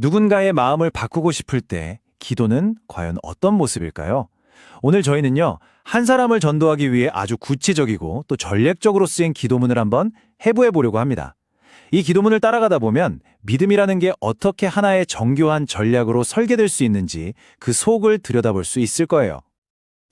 누군가의 마음을 바꾸고 싶을 때 기도는 과연 어떤 모습일까요? 오늘 저희는요, 한 사람을 전도하기 위해 아주 구체적이고 또 전략적으로 쓰인 기도문을 한번 해부해 보려고 합니다. 이 기도문을 따라가다 보면 믿음이라는 게 어떻게 하나의 정교한 전략으로 설계될 수 있는지 그 속을 들여다볼 수 있을 거예요.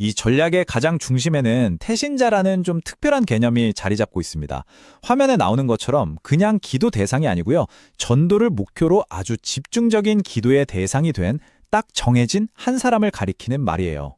이 전략의 가장 중심에는 태신자라는 좀 특별한 개념이 자리 잡고 있습니다. 화면에 나오는 것처럼 그냥 기도 대상이 아니고요. 전도를 목표로 아주 집중적인 기도의 대상이 된 딱 정해진 한 사람을 가리키는 말이에요.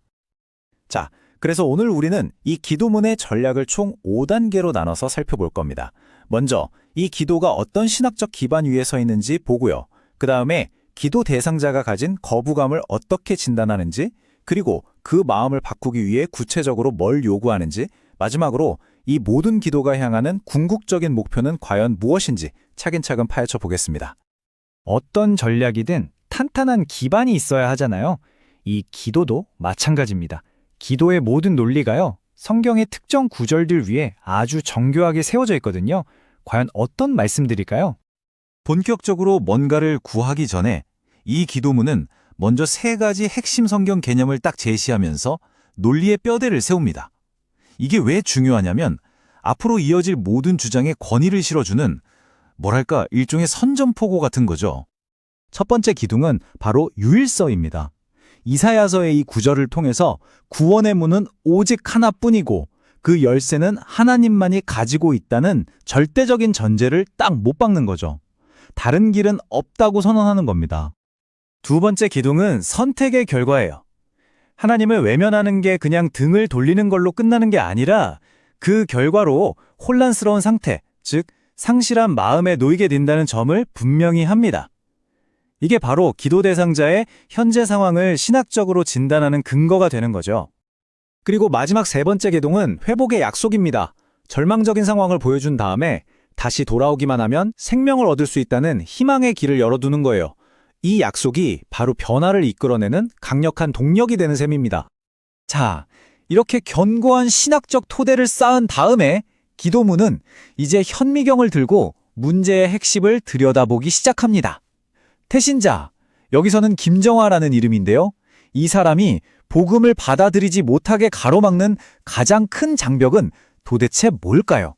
자, 그래서 오늘 우리는 이 기도문의 전략을 총 5단계로 나눠서 살펴볼 겁니다. 먼저 이 기도가 어떤 신학적 기반 위에 서 있는지 보고요. 그 다음에 기도 대상자가 가진 거부감을 어떻게 진단하는지, 그리고 그 마음을 바꾸기 위해 구체적으로 뭘 요구하는지, 마지막으로 이 모든 기도가 향하는 궁극적인 목표는 과연 무엇인지 차근차근 파헤쳐 보겠습니다. 어떤 전략이든 탄탄한 기반이 있어야 하잖아요. 이 기도도 마찬가지입니다. 기도의 모든 논리가요, 성경의 특정 구절들 위에 아주 정교하게 세워져 있거든요. 과연 어떤 말씀들일까요? 본격적으로 뭔가를 구하기 전에 이 기도문은 먼저 3가지 핵심 성경 개념을 딱 제시하면서 논리의 뼈대를 세웁니다. 이게 왜 중요하냐면 앞으로 이어질 모든 주장에 권위를 실어주는 뭐랄까 일종의 선전포고 같은 거죠. 첫 번째 기둥은 바로 유일서입니다. 이사야서의 이 구절을 통해서 구원의 문은 오직 하나뿐이고 그 열쇠는 하나님만이 가지고 있다는 절대적인 전제를 딱 못 박는 거죠. 다른 길은 없다고 선언하는 겁니다. 두 번째 기둥은 선택의 결과예요. 하나님을 외면하는 게 그냥 등을 돌리는 걸로 끝나는 게 아니라 그 결과로 혼란스러운 상태, 즉 상실한 마음에 놓이게 된다는 점을 분명히 합니다. 이게 바로 기도 대상자의 현재 상황을 신학적으로 진단하는 근거가 되는 거죠. 그리고 마지막 3번째 기둥은 회복의 약속입니다. 절망적인 상황을 보여준 다음에 다시 돌아오기만 하면 생명을 얻을 수 있다는 희망의 길을 열어두는 거예요. 이 약속이 바로 변화를 이끌어내는 강력한 동력이 되는 셈입니다. 자, 이렇게 견고한 신학적 토대를 쌓은 다음에 기도문은 이제 현미경을 들고 문제의 핵심을 들여다보기 시작합니다. 태신자, 여기서는 김정화라는 이름인데요. 이 사람이 복음을 받아들이지 못하게 가로막는 가장 큰 장벽은 도대체 뭘까요?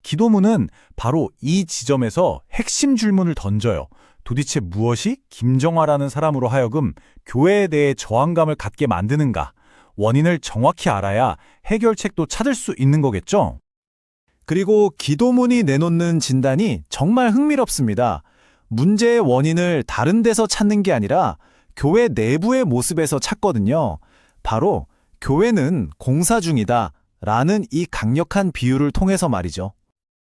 기도문은 바로 이 지점에서 핵심 질문을 던져요. 도대체 무엇이 김정화라는 사람으로 하여금 교회에 대해 저항감을 갖게 만드는가? 원인을 정확히 알아야 해결책도 찾을 수 있는 거겠죠? 그리고 기도문이 내놓는 진단이 정말 흥미롭습니다. 문제의 원인을 다른 데서 찾는 게 아니라 교회 내부의 모습에서 찾거든요. 바로 교회는 공사 중이다 라는 이 강력한 비유를 통해서 말이죠.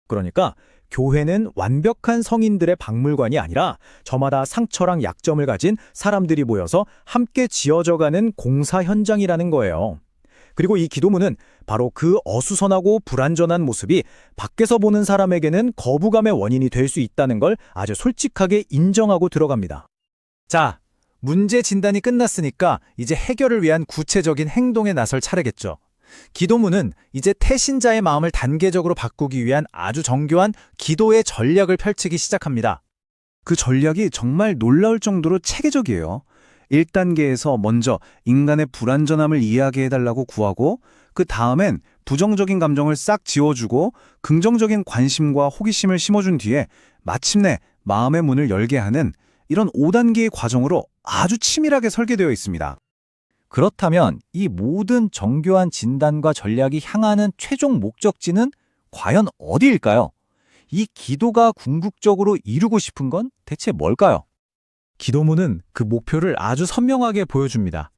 그러니까 교회는 완벽한 성인들의 박물관이 아니라 저마다 상처랑 약점을 가진 사람들이 모여서 함께 지어져가는 공사 현장이라는 거예요. 그리고 이 기도문은 바로 그 어수선하고 불완전한 모습이 밖에서 보는 사람에게는 거부감의 원인이 될 수 있다는 걸 아주 솔직하게 인정하고 들어갑니다. 자, 문제 진단이 끝났으니까 이제 해결을 위한 구체적인 행동에 나설 차례겠죠. 기도문은 이제 태신자의 마음을 단계적으로 바꾸기 위한 아주 정교한 기도의 전략을 펼치기 시작합니다. 그 전략이 정말 놀라울 정도로 체계적이에요. 1단계에서 먼저 인간의 불완전함을 이해하게 해달라고 구하고, 그 다음엔 부정적인 감정을 싹 지워주고 긍정적인 관심과 호기심을 심어준 뒤에 마침내 마음의 문을 열게 하는 이런 5단계의 과정으로 아주 치밀하게 설계되어 있습니다. 그렇다면 이 모든 정교한 진단과 전략이 향하는 최종 목적지는 과연 어디일까요? 이 기도가 궁극적으로 이루고 싶은 건 대체 뭘까요? 기도문은 그 목표를 아주 선명하게 보여줍니다.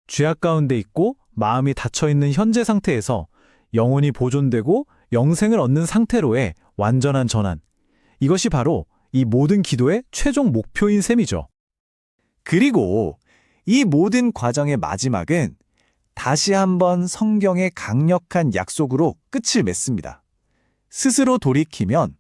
죄악 가운데 있고 마음이 닫혀있는 현재 상태에서 영혼이 보존되고 영생을 얻는 상태로의 완전한 전환. 이것이 바로 이 모든 기도의 최종 목표인 셈이죠. 그리고 이 모든 과정의 마지막은 다시 한번 성경의 강력한 약속으로 끝을 맺습니다. 스스로 돌이키면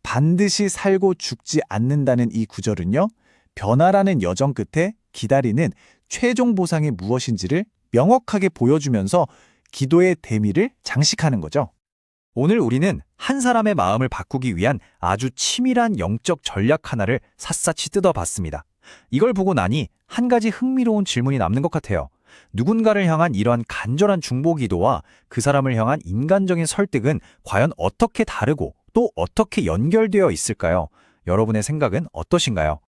반드시 살고 죽지 않는다는 이 구절은요, 변화라는 여정 끝에 기다리는 최종 보상이 무엇인지를 명확하게 보여주면서 기도의 대미를 장식하는 거죠. 오늘 우리는 한 사람의 마음을 바꾸기 위한 아주 치밀한 영적 전략 하나를 샅샅이 뜯어봤습니다. 이걸 보고 나니 한 가지 흥미로운 질문이 남는 것 같아요. 누군가를 향한 이러한 간절한 중보기도와 그 사람을 향한 인간적인 설득은 과연 어떻게 다르고 또 어떻게 연결되어 있을까요? 여러분의 생각은 어떠신가요?